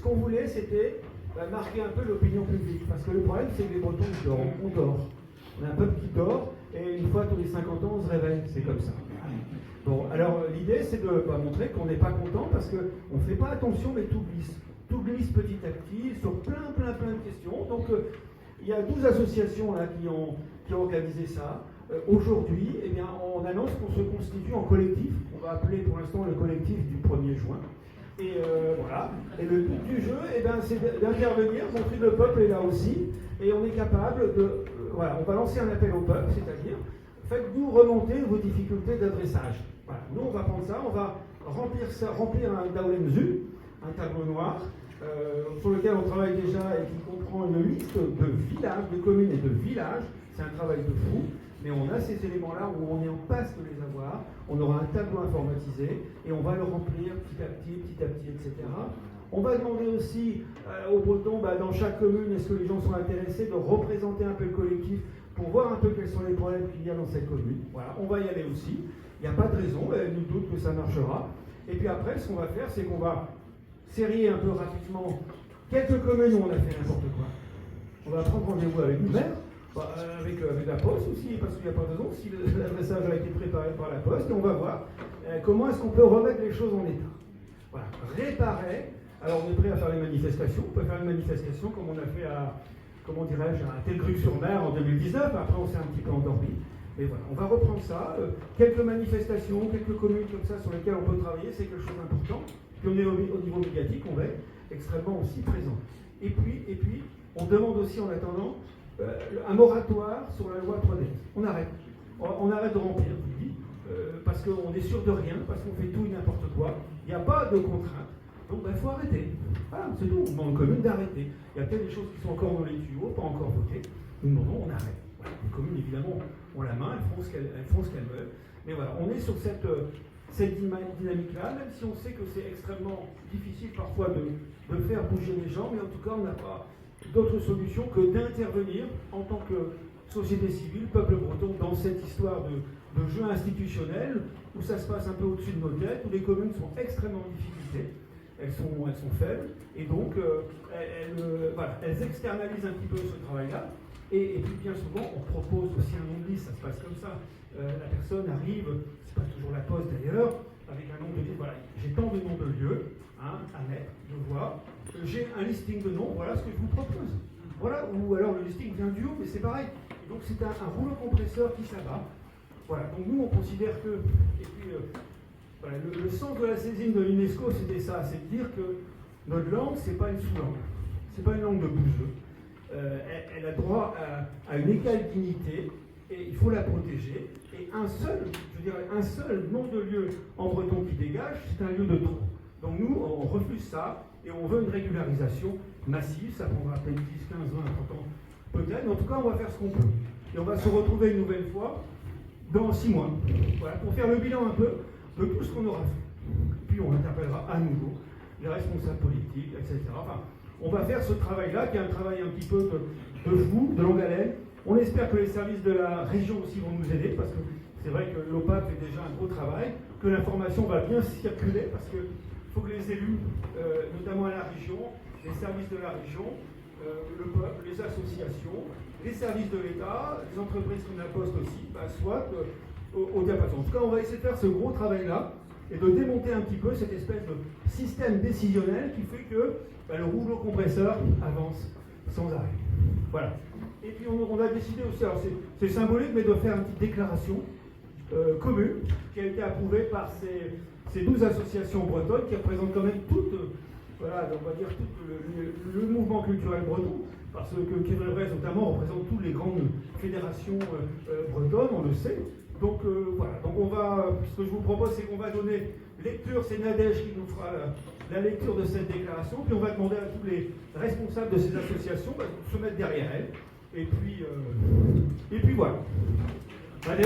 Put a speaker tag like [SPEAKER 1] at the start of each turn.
[SPEAKER 1] qu'on voulait, c'était marquer un peu l'opinion publique. Parce que le problème, c'est que les Bretons, ils dorment, on dort. On a un peuple qui dort, et une fois tous les 50 ans, on se réveille. C'est comme ça. Bon, alors l'idée, c'est de montrer qu'on n'est pas content parce qu'on ne fait pas attention, mais tout glisse. Tout glisse petit à petit sur plein de questions. Donc, il y a 12 associations là, qui ont organisé ça. Aujourd'hui, eh bien, on annonce qu'on se constitue en collectif. On va appeler pour l'instant le collectif du 1er juin. Et voilà. Et le but du jeu, eh ben, c'est d'intervenir, montrer que le peuple est là aussi. Et on est capable de... voilà, on va lancer un appel au peuple, c'est-à-dire, faites-nous remonter vos difficultés d'adressage. Voilà. Nous, on va prendre ça, on va remplir un Daulemzu, un tableau noir, sur lequel on travaille déjà et qui comprend une liste de villages, de communes et de villages. C'est un travail de fou, mais on a ces éléments-là où on est en passe de les avoir. On aura un tableau informatisé et on va le remplir petit à petit, etc. On va demander aussi aux Bretons, dans chaque commune, est-ce que les gens sont intéressés de représenter un peu le collectif pour voir un peu quels sont les problèmes qu'il y a dans cette commune. Voilà, on va y aller aussi. Il n'y a pas de raison, nous doute que ça marchera. Et puis après, ce qu'on va faire, c'est qu'on va serrer un peu rapidement quelques communes où on a fait n'importe quoi. On va prendre rendez-vous avec le maire, avec la poste aussi, parce qu'il n'y a pas de raison, si l'adressage a été préparé par la poste, et on va voir comment est-ce qu'on peut remettre les choses en état. Voilà, réparer. Alors on est prêt à faire les manifestations, on peut faire une manifestation comme on a fait à, comment dirais-je, à Telgruc-sur-Mer en 2019, après on s'est un petit peu endormi. Mais voilà, on va reprendre ça, quelques manifestations, quelques communes comme ça sur lesquelles on peut travailler, c'est quelque chose d'important. Puis on est au niveau médiatique, on va être extrêmement aussi présent. Et puis, on demande aussi en attendant un moratoire sur la loi 3D. On arrête. On arrête de remplir, je dis, parce qu'on est sûr de rien, parce qu'on fait tout et n'importe quoi. Il n'y a pas de contrainte. Donc il faut arrêter. Voilà, c'est tout. On demande aux communes d'arrêter. Il y a peut-être des choses qui sont encore dans les tuyaux, pas encore votées. Nous demandons, on arrête. Voilà. Les communes, évidemment, ont la main, elles font ce qu'elles veulent. Mais voilà, on est sur cette dynamique-là, même si on sait que c'est extrêmement difficile parfois de faire bouger les gens, mais en tout cas, on n'a pas d'autre solution que d'intervenir en tant que société civile, peuple breton, dans cette histoire de jeu institutionnel, où ça se passe un peu au-dessus de nos têtes, où les communes sont extrêmement en difficulté, elles sont faibles, et donc elles externalisent un petit peu ce travail-là. Et puis bien souvent, on propose aussi un nom de liste, ça se passe comme ça. La personne arrive, c'est pas toujours la poste d'ailleurs, avec un nom de liste, voilà, j'ai tant de noms de lieux à mettre, de voir. J'ai un listing de noms, voilà ce que je vous propose. Voilà, ou alors le listing vient du haut, mais c'est pareil. Et donc c'est un rouleau compresseur qui s'abat. Voilà, donc nous on considère que, et puis voilà, le sens de la saisine de l'UNESCO c'était ça, c'est de dire que notre langue c'est pas une sous-langue, c'est pas une langue de bouseux. Elle a droit à une égale dignité et il faut la protéger. Et un seul nom de lieu en breton qui dégage, c'est un lieu de trop. Donc nous, on refuse ça et on veut une régularisation massive. Ça prendra peut-être 10, 15, 20, 30 ans peut-être, mais en tout cas, on va faire ce qu'on peut. Et on va se retrouver une nouvelle fois dans 6 mois, voilà, pour faire le bilan un peu de tout ce qu'on aura fait. Puis on interpellera à nouveau les responsables politiques, etc. Enfin, on va faire ce travail-là, qui est un travail un petit peu de fou, de longue haleine. On espère que les services de la région aussi vont nous aider, parce que c'est vrai que l'OPAP fait déjà un gros travail, que l'information va bien circuler, parce qu'il faut que les élus, notamment à la région, les services de la région, le peuple, les associations, les services de l'État, les entreprises comme la Poste aussi, soient au diapason. En tout cas, on va essayer de faire ce gros travail-là, et de démonter un petit peu cette espèce de système décisionnel qui fait que le rouleau compresseur avance sans arrêt. Voilà. Et puis on a décidé aussi, alors c'est symbolique, mais de faire une petite déclaration commune qui a été approuvée par ces 12 associations bretonnes qui représentent quand même tout le mouvement culturel breton, parce que Quévre-Bresse notamment représente toutes les grandes fédérations bretonnes, on le sait. Donc voilà, donc ce que je vous propose, c'est qu'on va donner lecture, c'est Nadège qui nous fera la lecture de cette déclaration, puis on va demander à tous les responsables de ces associations de se mettre derrière elle, et puis voilà. Allez,